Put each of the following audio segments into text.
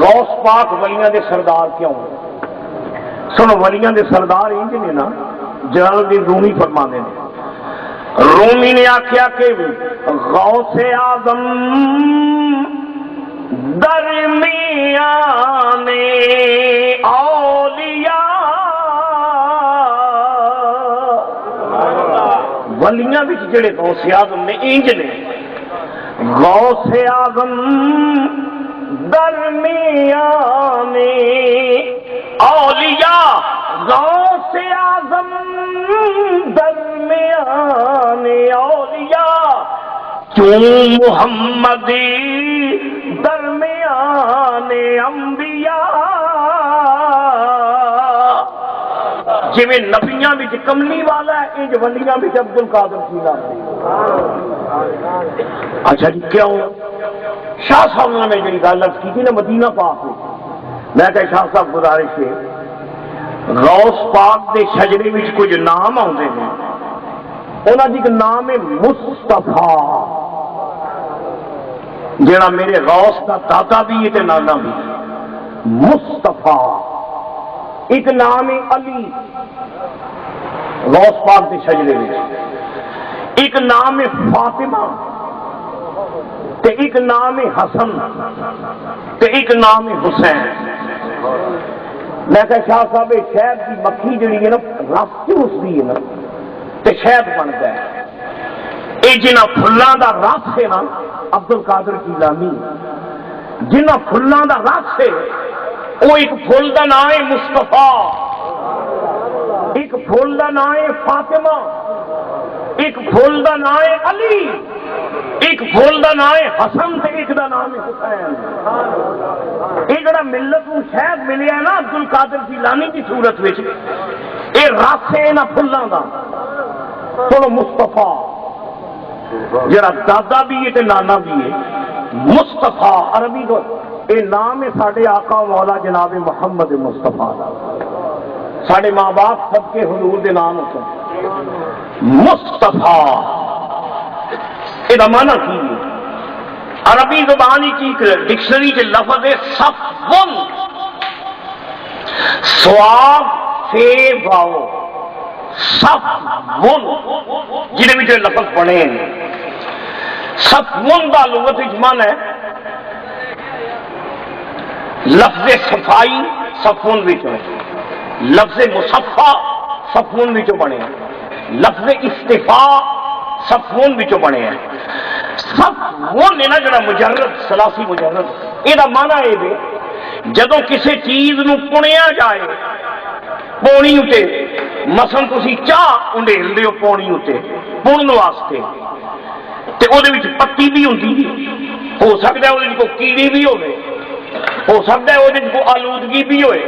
غوث پاک ولیاں دے سردار کیوں؟ سنو ولیاں دے سردار انج نے نا، جلال الدین رومی فرماندے نے، رومی نے آخیا کہ غوث اعظم درمیان اولیاء، ولیاں وچ جڑے غوث اعظم نے انج نے، غوث اعظم درمیان اولیاء، غوث اعظم درمیان اولیاء، کیوں محمدی درمیان انبیاء، جی نبیاں وچ کملی والا ہے انج ولیاں وچ عبد القادر جیلانی۔ اچھا جی کیوں؟ شاہ صاحب نے میں جی گل کی تھی نا مدینہ پاک میں، میں کہ شاہ صاحب گزارش ہے غوث پاک دے شجرے وچ کچھ نام آتے ہیں، انہاں دی ایک نام ہے مصطفیٰ، جڑا میرے غوث کا دادا بھی ہے تے نانا بھی، مصطفیٰ۔ ایک نام ہے علی غوث پاک دے شجرے وچ، ایک نام ہے فاطمہ، تے ایک نام ہے حسن، تے ایک نام ہے حسین۔ میں کہ شاہ صاحب شہد کی مکھی جڑی ہے نا رس چوسدی ہے نا تے شہد بنتا ہے، یہ جنہ پھلاں دا رس ہے نا عبد القادر جیلانی، جنہ پھلاں دا رس ہے وہ ایک پھول دا نام ہے مصطفیٰ، ایک پھول دا نام ہے فاطمہ، ایک پھول دا نام ہے علی، ایک پھول دا نام ہے حسن تے ایک دا نام ہے حسین۔ یہ جڑا ملت کو شہد ملیا ہے نا عبد القادر جیلانی کی صورت وچ، یہ رس ہے انہاں پھلاں دا۔ سنو مصطفیٰ جڑا دادا بھی ہے تے نانا بھی ہے، مصطفیٰ عربی کو یہ نام ہے ساڈے آقا مولا جناب محمد مصطفیٰ دا، ساڈے ماں باپ سب کے حضور دے نام ہوتے ہیں مصطفیٰ۔ یہ معنی کی ہے عربی زبان کی ڈکشنری کے لفظ ہے صفون، سواب سے واو صفون، جنہیں بھی لفظ پڑھے ہیں صفون کا لغت معنی ہے لفظ صفائی، صفون وچوں لفظ مصفا صفون وچوں بنے ہیں، لفظ استفاء صفون وچوں بنے ہیں۔ صفون ہے نا جڑا مجرد سلاسی مجرد، یہ معنی ہے جدوں کسی چیز نو پنیا جائے پونی اتے، مثلا تسی چاہ انڈیل دیو پونی اتے پن واسطے تے او دے وچ پتی بھی ہوندی، ہو سکتا ہے او دے وچ کوئی کیڑی بھی ہوے، ہو سکتا ہے وہ آلودگی بھی ہوئے،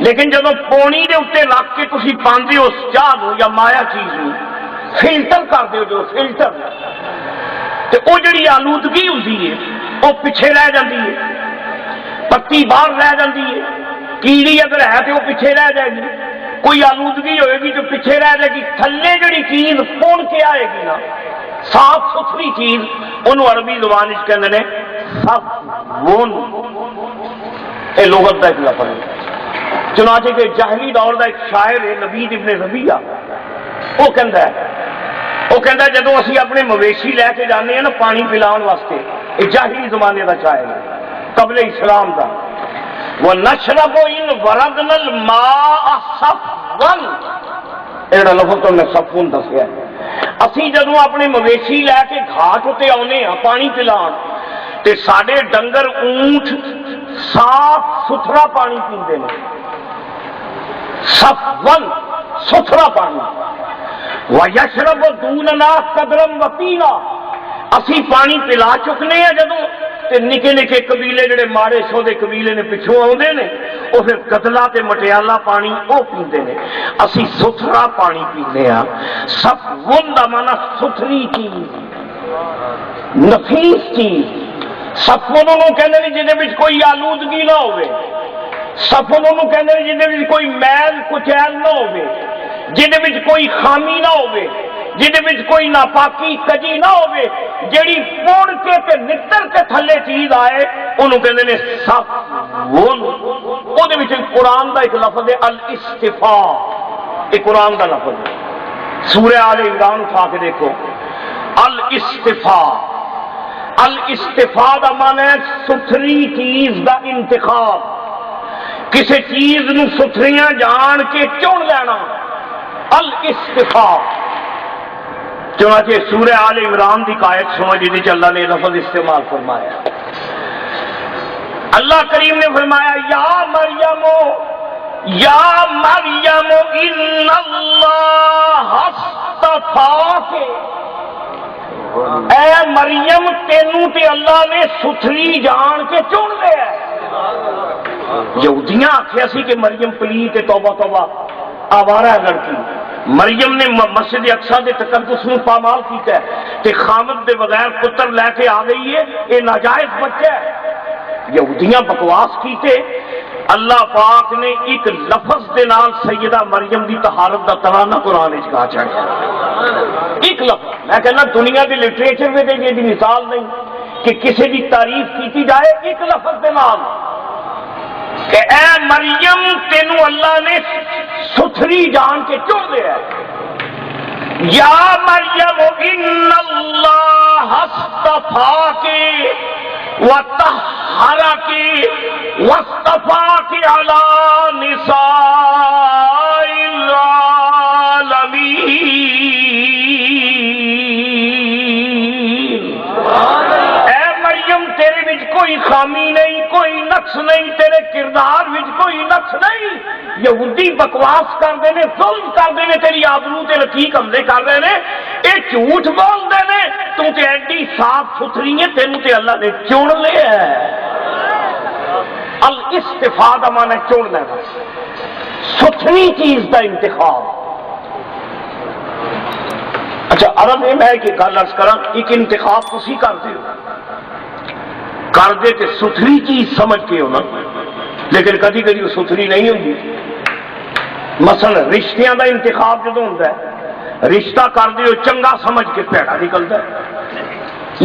لیکن جب پونی دے اتنے رکھ کے تسی پاندے ہو چاہ نو یا مایا چیز نو فلٹر کر دے جو فلٹر تے وہ جڑی آلودگی ہوتی ہے وہ پیچھے رہ جاتی ہے، پتی باہر رہ جاتی ہے، کیڑی اگر ہے تو وہ پیچھے رہ جائے گی، کوئی آلودگی ہوئے گی تو پیچھے رہ جائے گی، تھلے جڑی چیز پون کے آئے گی نا صاف ستھری چیز انہوں عربی زبان کہتے ہیں صفون۔ یہ لغت کا ایک لفظ ہے۔ چنانچہ کہ جاہلی دور کا ایک شاعر ہے نبید ابن ربیعہ، وہ کہتا ہے جدو اسی اپنے مویشی لے کے جانے ہیں نا پانی پلان واسطے، یہ جاہلی زمانے کا شاعر ہے قبل اسلام کا، وَنَشْرَبُ إِنْ وَرَدْنَا الْمَاءَ صَفْوًا، یہ لفظ تو میں صفون دسیا ہے۔ اسی جدو اپنے مویشی لے کے گھاٹ اتنے آنے ہاں پانی پلان تے ساڈے ڈنگر اونٹ صاف ستھرا پانی پیندے ہیں، صفون ستھرا پانی، وَيَشْرَبُ دُونَنَا قَدْرًا وَقِيلًا، اسی پانی پلا چکنے ہیں جدو تے نکے نکے قبیلے جڑے مارے شودے قبیلے نے پچھوں آتے ہیں وہ پھر قتلا تے مٹیالا پانی وہ پیندے ہیں، اسی ستھرا پانی پیندے ہیں۔ صفون دا معنی ستھری چیز، نفیس چیز۔ صفون انہوں کہنے نہیں جنہیں بچ کوئی آلودگی نہ ہوئے، صفون انہوں کہنے نہیں جنہیں بچ کوئی میل کچیل نہ ہوئے، جہدے وچ کوئی خامی نہ ہوے، جہدے وچ کوئی ناپاکی کجی نہ ہوے، جیڑی پوڑ کے تے نتر کے تھلے چیز آئے انہوں کہندے نے صفون۔ او دے وچ قرآن دا ایک لفظ ہے الاصطفاء، یہ قرآن دا لفظ ہے۔ سورہ آل عمران اٹھا کے دیکھو، الاصطفاء، الاصطفاء دا معنی ہے ستھری چیز دا انتخاب، کسی چیز نو ستھریاں جان کے چن لینا، الاصطفاء۔ چنانچہ سورہ آل عمران دی آیت سنو جس اللہ نے لفظ استعمال فرمایا۔ اللہ کریم نے فرمایا یا مریم ان اللہ اصطفاک، اے مریم تینوں تے اللہ نے ستھری جان کے چن لیا۔ یہودیاں آخیا سی کہ مریم پلیت توبہ توبہ آوارہ لڑکی، مریم نے مسجد اقصی دے تقدس نو پامال کیتا ہے تے خامد دے بغیر پتر لے کے آ گئی ہے، یہ ناجائز بچہ ہے۔ یہودیاں بکواس کیتے، اللہ پاک نے ایک لفظ دے نال سیدہ مریم دی طہارت دا ترانہ قرآن وچ گا چڑھیا، ایک لفظ۔ میں کہنا دنیا دی لٹریچر میں یہ دی مثال نہیں کہ کسی دی تعریف کیتی جائے ایک لفظ دے نال کہ اے مریم تینوں اللہ نے ستھری جان کے چن لیا۔ یا مریم ان اللہ اصطفاک وطہرک واصطفاک علی نساء العالمین۔ اے مریم تیرے وچ کوئی خامی نہیں، کوئی نقص نہیں، تیرے کردار وچ کوئی نقص نہیں۔ یہودی بکواس کرتے ہیں، ظلم کرتے ہیں، تیری آبرو تے رقیق حملے کرتے ہیں، یہ جھوٹ بولتے ہیں۔ تو تے ایڈی صاف ستھری ہے، تینوں تے اللہ نے چن لیا ہے۔ الاصطفاء دا معنی چن لینا، ستھری چیز دا انتخاب۔ اچھا عرب میں ایک گل عرض کراں، ایک انتخاب تسی کرتے ہو، کر دے تے ستھری چیز سمجھ کے ہو نا، لیکن کدی کدی وہ ستھری نہیں ہوتی۔ مثلا رشتیاں دا انتخاب جدوں ہوتا ہے، رشتہ کر دے ہو چنگا سمجھ کے پیڑا نکلتا ہے،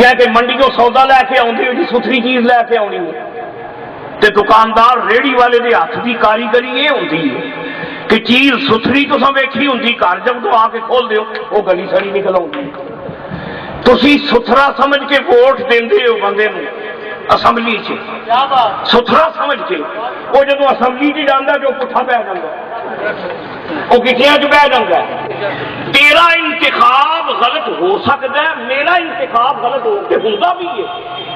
یا کہ منڈیوں سودا لے کے آؤندے ہو جی ستھری چیز لے کے آنی ہے، تے دکاندار ریڑھی والے دے ہاتھ دی کاریگری یہ ہوتی ہے کہ چیز ستھری تو سب ویکھی ہوندی، گھر جب تو آ کے کھول دیو وہ گلی سڑی نکل آؤندی۔ تسی ستھرا سمجھ کے ووٹ دیندے ہو بندے نو اسمبلی چ، ستھرا سمجھ کے، وہ جدو اسمبلی چ جانا جو پٹھا پہ جاتا، وہ گٹیاں چ بہ جاتا ہے۔ تیرا انتخاب غلط ہو سکتا ہے، میرا انتخاب غلط ہو کے ہوتا بھی ہے،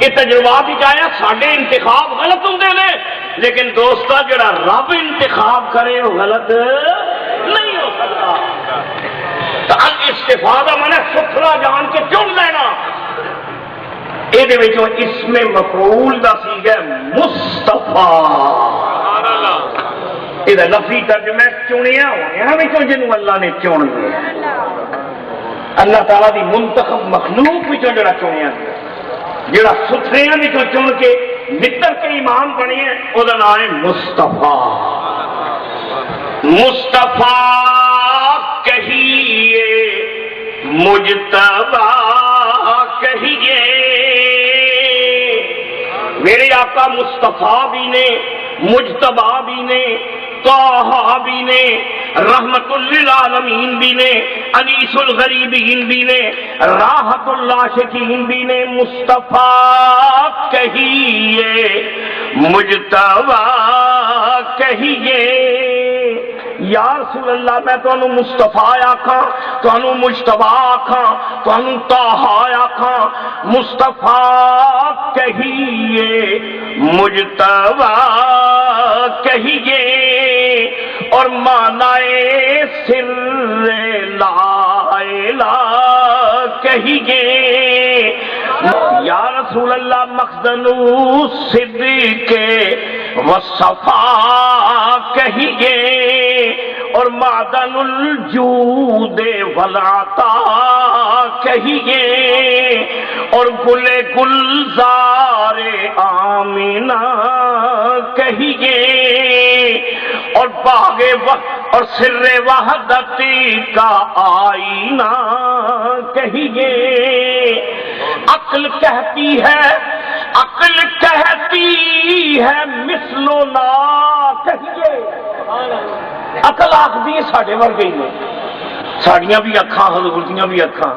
یہ تجربات ہی آیا، سارے انتخاب غلط ہوتے ہیں، لیکن دوستا جڑا رب انتخاب کرے وہ غلط نہیں ہو سکتا۔ تو الاستفاء مانا ستھرا جان کے چن لینا۔ یہ اسم مفعول دا سیغہ مصطفیٰ، یہ لفظی ترجمہ چنیا ہونے جنوں اللہ نے چن لیا، اللہ تعالیٰ دی منتخب مخلوق وچوں جڑا چنیا، جڑا ستھریاں وچوں چن کے نتر کے امام بنے ہیں، وہ نام ہے مصطفیٰ۔ مصطفیٰ کہیے مجتبی کہیے، میرے آقا مصطفیٰ بھی نے، مجتبی بھی نے، طہ بھی نے، رحمت للعالمین بھی نے، انیس الغریبین بھی نے، راحت العاشقین بھی نے۔ مصطفیٰ کہیے مجتبی کہیے، یا رسول اللہ میں تانوں مصطفیٰ آکھاں، تانوں مجتبی آکھاں، تانوں طہ آکھاں، مصطفیٰ کہیے مجتبی کہیے، اور معنی سر لا الہ کہیے۔ یا رسول اللہ مخزن صدق وصفا کہیے، اور معدن الجود والعطا کہیے، اور گل گلزار آمینہ کہیے، اور باغے وقت اور سر وحدتی کا آئینہ کہیے. عقل کہتی ہے مثل و لا کہیے. عقل آخدی ساڈے ورگے نے، ساڈیاں بھی اکھاں حضور دیاں بھی اکھاں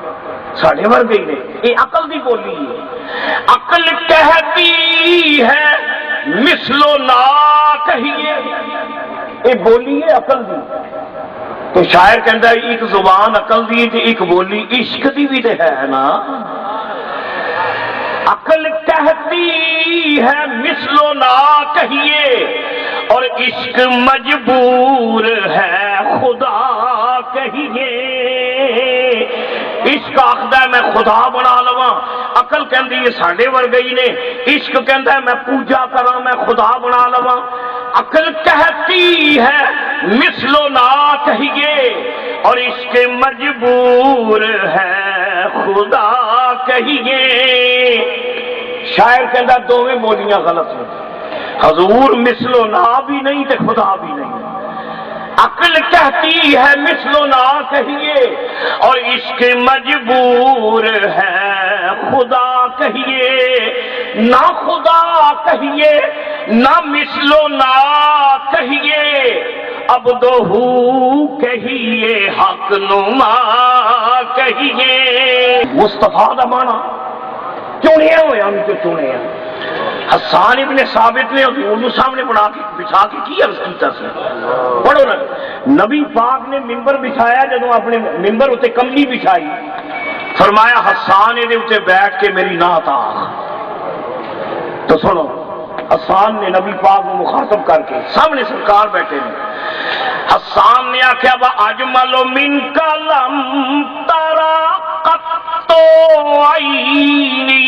ساڈے ورگے نے. یہ عقل دی بولی ہے. عقل کہتی ہے مثل و لا کہیے. یہ بولی ہے عقل دی. تو شاعر کہندا ہے ایک زبان عقل دی تے ایک بولی عشق دی بھی تے ہے نا. عقل کہتی ہے مثل و لا کہیے اور عشق مجبور ہے خدا کہیے. عشق آخدا ہے میں خدا بنا لواں، عقل کہندی ہے ساڈے ورگے ہی نے. عشق کہندا ہے میں پوجا کراں، میں خدا بنا لواں. عقل کہتی ہے مثل و لا کہیے اور عشق مجبور ہے خدا کہیے. شاعر کہندا دوویں بولیاں غلط ہیں. حضور مثل و لا بھی نہیں تے خدا بھی نہیں. عقل کہتی ہے مثل و لا کہیے اور عشق مجبور ہے خدا کہیے. نہ خدا کہیے نہ مثل و لا کہیے، عبدہو کہیے حق نما کہیے. مصطفیٰ دا مانا چنیا ہوا ان کو چنیا. حسان ابن ثابت نے حضور سامنے بنا کے بچھا کے کی عرض کیتا سی. پڑھو نا، نبی پاک نے ممبر بچھایا، جدوں اپنے ممبر اتنے کملی بچھائی فرمایا حسان یہ اتنے بیٹھ کے میری نعت آخ. تو سنو، حسان نے نبی پاک کو مخاطب کر کے سامنے سرکار بیٹھے نے. حسان نے آخیا با اجمل من کلم ترا قطو عینی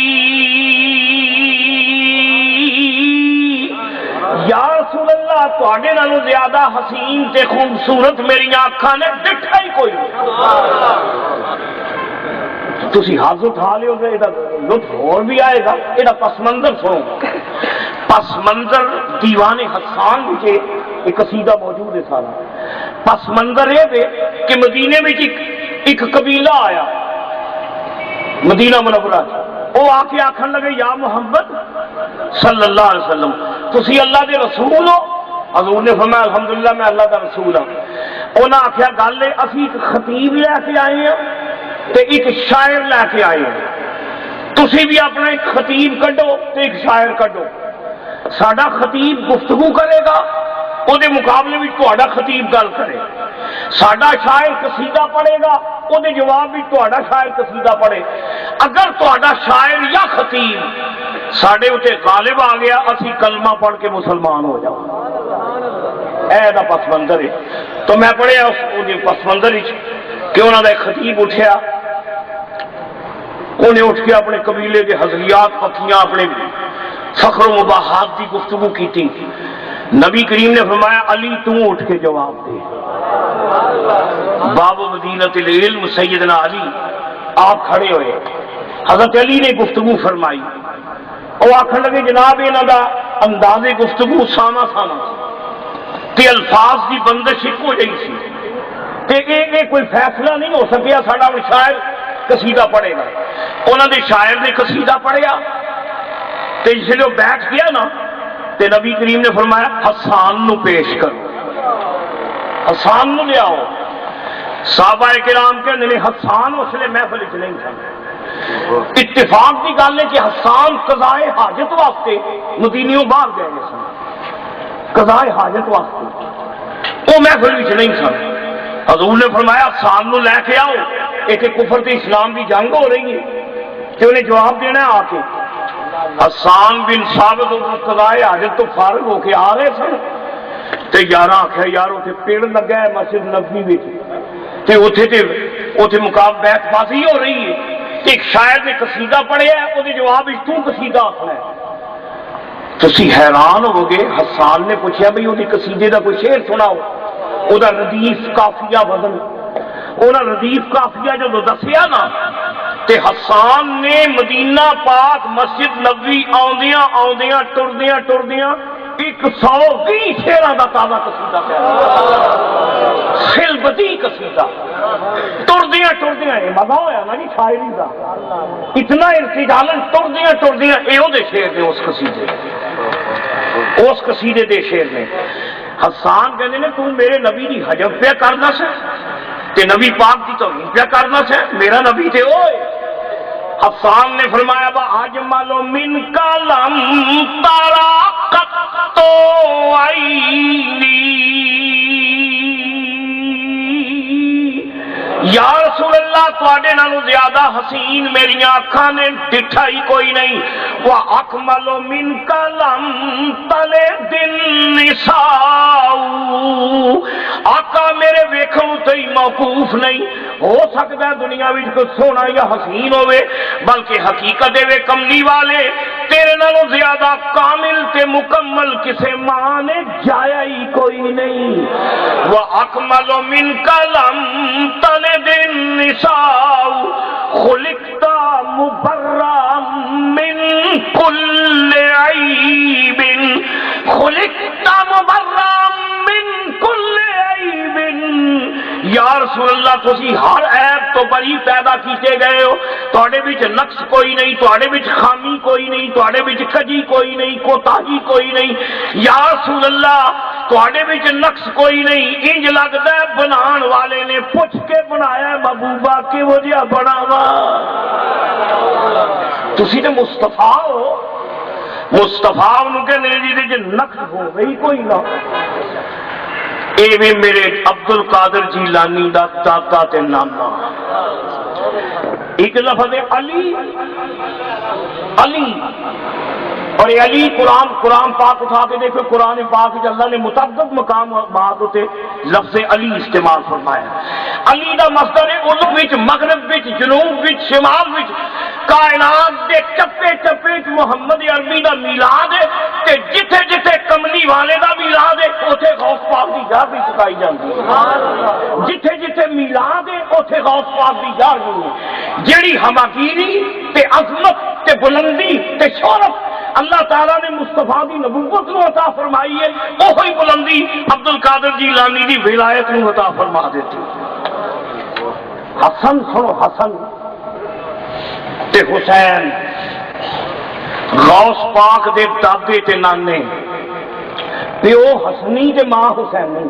یا رسول اللہ تواڈے نالوں زیادہ حسین تے خوبصورت میری آنکھاں نے دکھا ہی کوئی نہیں. تسی ہاتھ اٹھا لیو گے، یہ لطف اور بھی آئے گا. یہ پس منظر سنو. پس منظر دیوان حسان وچ ایک قصیدہ موجود ہے سارا. پس منظر یہ کہ مدینے میں ایک قبیلہ آیا مدینہ منورہ، وہ آ کے آخر لگے یا محمد صلی اللہ علیہ وسلم تسی اللہ دے رسول ہو؟ حضور نے فرمایا الحمدللہ میں اللہ دا رسول ہوں. انہاں آخیا گل ہے اسی ایک خطیب لے کے آئے ہیں تے ایک شاعر لے کے آئے ہیں. تسی بھی اپنا ایک خطیب کڈو تے ایک شاعر کڈو. ساڈا خطیب گفتگو کرے گا، وہ دے مقابلے میں تہاڈا خطیب گل کرے. ساڈا شاعر قصیدہ پڑھے گا، وہ دے جواب بھی تہاڈا شاعر قصیدہ پڑھے. اگر تہاڈا شاعر یا خطیب ساڈے اتے غالب آ گیا، اسی کلمہ پڑھ کے مسلمان ہو جاؤ. اے دا پس منظر ہے. تو میں پڑھیا اس پس منظر کہ انہوں نے خطیب اٹھیا، انہیں اٹھ کے اپنے قبیلے کے حضریات پکیاں اپنے فخر و مباحات کی گفتگو کی تھی. نبی کریم نے فرمایا علی تو اٹھ کے جواب دے. باب مدینۃ العلم سیدنا علی آپ کھڑے ہوئے. حضرت علی نے گفتگو فرمائی. وہ آخر لگے جناب انہوں کا انداز گفتگو ساما ساما تے الفاظ کی بندش ایک ہو جائی سی تے کوئی فیصلہ نہیں ہو سکیا. ساڈا شاعر قصیدہ پڑھے گا. انہوں نے شاعر نے قصیدہ پڑھیا تے جس لیے وہ بیٹھ گیا نا تے نبی کریم نے فرمایا حسان نو پیش کرو، حسان نو لے آؤ. صحابہ کرام کہندے نے حسان اس لیے محفل وچ نہیں سن. اتفاق کی گل ہے کہ حسان قضائے حاجت واسطے مدینیوں باہر گئے سن. قضائے حاجت واسطے وہ محفل وچ نہیں سن. حضور نے فرمایا حسان نو لے کے آؤ، ایک کفر تے اسلام کی جنگ ہو رہی ہے کہ انہیں جواب دینا ہے. آ کے حسان بن ثابت قضائے حاجت تو فارغ ہو کے آ رہے سن تے یار آخیا یار اتنے پیڑ لگا ہے مسجد نبوی تے اتنے مقابلہ بیعت بازی ہو رہی ہے. ایک شاعر نے قصیدہ پڑھیا ہے، وہ جواب تو قصیدہ آخنا ہے. تسی حیران ہو گے. حسان نے پوچھا بھئی وہ قصیدے کا کوئی شعر سناؤ. وہ ردیف کافیہ وزن انہاں ردیف کافیہ جو دسیا نا تے حسان نے مدینہ پاک مسجد نبوی آندیاں آندیاں ٹردیاں ٹردیاں 120 شیراں دا تازہ قصیدہ پیا خلبتی قصیدہ ٹردیاں یہ مزہ ہویا نا جی شاعری دا اتنا ارتجالن ٹردیاں اے او دے شعر نے اس قصیدے دے شعر نے حسان کہندے نے تو میرے نبی دی حجب پہ کرنا سے تے نبی پاک دی توہین پہ کرنا سے میرا نبی تے اوئے حسان نے فرمایا با اجمل من کلام تارا قطو عینی یا رسول اللہ تواڈے نالوں زیادہ حسین میری آنکھاں نے ڈٹھا ہی کوئی نہیں واکمل من کلام تلے دن نساء آقا میرے ویکھن تے ہی موقوف نہیں ہو سکتا ہے دنیا وچ کوئی سونا یا حسین ہوئے بلکہ حقیقت دے کملی والے تیرے نالوں زیادہ کامل تے مکمل کسے ماں نے جایا ہی کوئی نہیں واکمل من کلام تلے دن نساء خلقت مبرأ من كل عيب خلقت مبرأ من كل عيب یا رسول اللہ تسی ہر عیب تو بری پیدا کیتے گئے ہو تواڈے وچ نقص کوئی نہیں تواڈے وچ خامی کوئی نہیں تواڈے وچ کجی کوئی نہیں کوتاہی کوئی نہیں یا رسول اللہ تواڈے وچ نقص کوئی نہیں انج لگدا ہے بنان والے نے پوچھ کے بنایا محبوبہ کہ وہ جہا بناواں تسی تے مصطفیٰ ہو مصطفیٰ انہوں کہنے جی نقص ہو گئی کوئی نہ اے بھی میرے عبد القادر جیلانی دا دادا تے نانا ایک لفظ علی اور یہ علی قرآن پاک اٹھا کے دیکھو قرآن پاک اللہ نے متعدد مقام بات ہوتے لفظ علی استعمال فرمایا علی دا مصدر ہے علو وچ مغرب وچ جنوب وچ شمال وچ کائنات دے چپے چپے محمد عربی دا میلاد ہے تے جتھے جتھے کملی والے دا میلاد ہے اوتھے غوث پاک دی جاہ بھی چکائی جاندی ہے جتھے جتھے میلاد ہے اوتھے غوث پاک دی جاہ بھی ہے جیڑی ہماگیری تے عظمت تے بلندی تے شہرت اللہ تعالیٰ نے مصطفیٰ دی نبوت نو عطا فرمائی ہے وہی بلندی عبد القادر جیلانی دی ولایت نو عطا فرما دیتی حسن سنو حسن تے حسین غوث پاک دے دادے تے نانے پیو حسنی تے ماں حسینی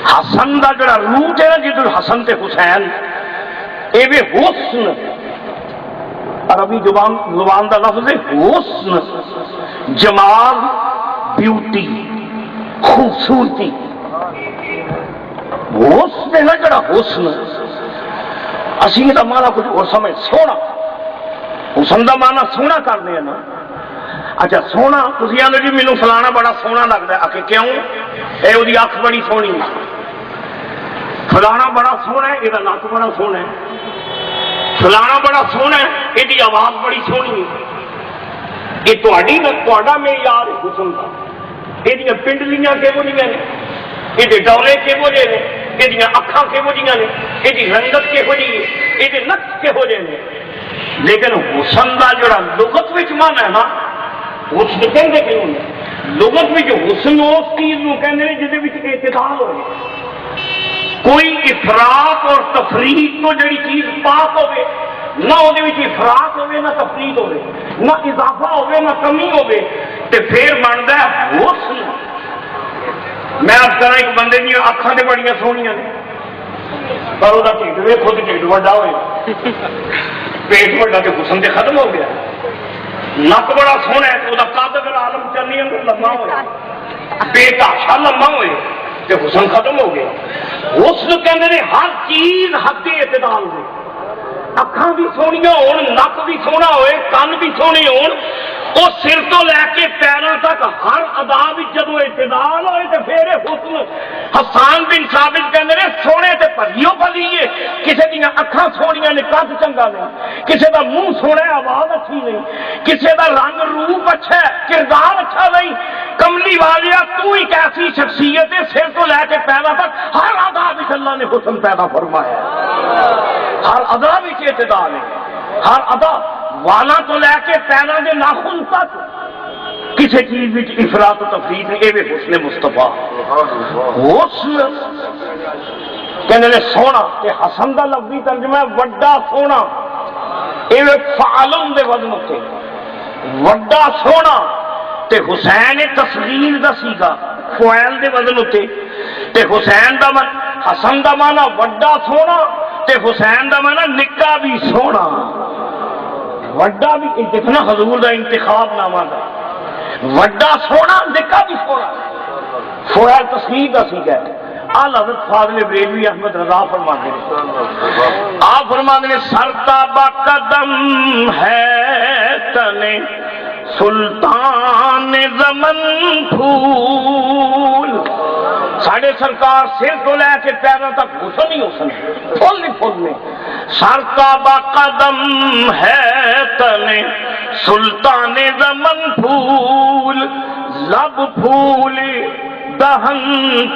حسن دا جڑا روٹ ہے نا جدھر حسن تے حسین اے وے حسن عربی زبان دا لفظ ہے حسن جمال بیوٹی خوبصورتی حسن ہے نا جڑا حسن اسی دا مانا کچھ اور سمجھ سونا حسن دا مانا سونا کرنے ہیں نا اچھا سونا تسی آندے جی مینوں فلانا بڑا سونا لگدا ہے کہ کیوں اے اودی اکھ بڑی سونی ہے فلانا بڑا سونا ہے ادا نک بڑا سونا ہے فلانا بڑا سونا ہے یہ آواز بڑی سونی ہے یہ تھوڑا معیار حسن کا یہ پنڈلیاں کہہو جی نے یہ ڈولے کہہو جے نے یہ اکھاں کہہو جی نے یہ رنگت کہہو جی ہے یہ نقص کہہو جے نے لیکن حسن کا جڑا لغت وچ مانا ہے نا حسن کہندے کیوں نے لغت وچ حسن اس چیز نو کہندے نے جہدے وچ اعتدال ہوئے کوئی افراط اور تفریط تو جڑی چیز پاک ہوئے نہ وہ افراط ہوئے نہ تفریط ہوئے نہ اضافہ ہوئے نہ کمی ہوئے تے پھر بنتا ہے حسن میں اب طرح ایک بندے دیا اکھاں تے بڑیاں سونیاں نے پر وہ ٹھڈ وے خود ٹھڈ وڈا ہوئے پیٹ وڈا تے حسن تے ختم ہو گیا نک بڑا سونا ہے وہ قد اگر عالم چنی لما ہوئے بے تاشا لما ہوئے تے حسن ختم ہو گیا حسن کہندے نے ہر چیز حد اعتدال میں اکھاں بھی سونیاں ہون نک بھی سونا ہوئے کن بھی سونے ہون وہ سر تو لے کے پیروں تک ہر ادا جدو اعتدال ہوئے تو پھر حسن حسان بن ثابت کہندے نے سونے تے پلیو پلیے کسی دیا اکھاں سونیاں نے قد چنگا نہیں کسی دا منہ سونا ہے آواز اچھی نہیں کسی دا رنگ روپ اچھا ہے کردار اچھا نہیں کملی والیا تو ایک ایسی شخصیت ہے سر تو لے کے پیروں تک ہر ادا اللہ نے حسن پیدا فرمایا ہر ادا اعتدال ہے ہر ادا والا تو لے کے پیروں کے ناخن تک کسی چیز وچ افراط و تفریط نہیں، یہ حسن مصطفیٰ حسن کہنے نے سونا تے حسن دا لفظی ترجمہ ہے وڈا سونا، یہ فعلن دے وزن تے وڈا سونا، تے حسین تصغیر دا سیگا فعل دے وزن تے، تے حسین دا من حسن دا مانا وڈا سونا تے حسین دا مانا نکا بھی سونا، وڈا بھی دیکھنا حضور دا انتخاب نامہ دا وڈا سونا نکا بھی سونا، فعل تصغیر دا سیگا ہے۔ اعلی حضرت فاضل بریلوی احمد رضا فرماتے ہیں، آپ فرماتے ہیں سرتابہ قدم ہے تنے سلطان زمن پھول، ساڑھے سرکار سر تو لے کے پیروں تک حسن ہی حسن پھول نہیں پھول میں، سرتابہ قدم ہے تنے سلطان زمن پھول، لب پھول دہن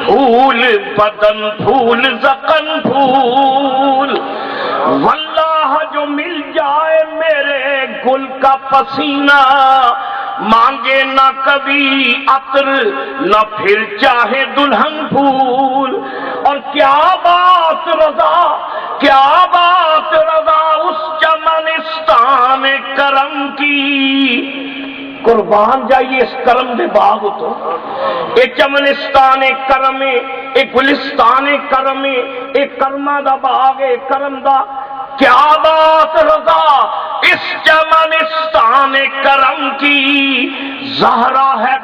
پھول بدن پھول زقن پھول، واللہ جو مل جائے میرے گل کا پسینہ، مانگے نہ کبھی عطر نہ پھر چاہے دلہن پھول، اور کیا بات رضا کیا بات رضا اس چمنستان کرم کی، قربان جائیے اس کرم دے باغ تو، اے چمنستان کرم اے گلستان کرم اے کرما دا باغ اے کرم دا، کیا بات رضا اس چمنستان کرم کی، زہرا ہے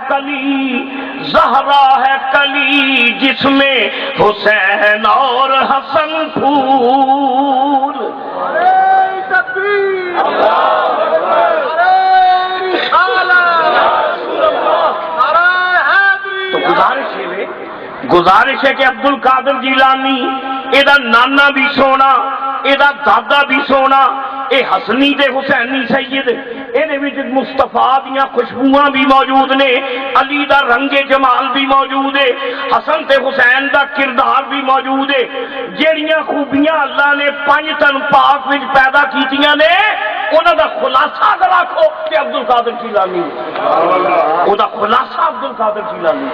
کلی جس میں حسین اور حسن پھول، تو گزارش ہے کہ عبد القادر جیلانی ایدہ نانا بھی سونا ایدہ دادا بھی سونا، اے حسنی دے حسینی سید ایدے وچ مصطفیٰ دیاں خوشبوئاں بھی موجود نے، علی دا رنگ جمال بھی موجود ہے، حسن تے حسین دا کردار بھی موجود ہے، جیڑیاں خوبیاں اللہ نے 5 تن پاک وچ پیدا کیتیاں نے انہاں دا خلاصہ اگر آکھو کہ عبد القادر جیلانی، او دا خلاصہ عبد القادر جیلانی۔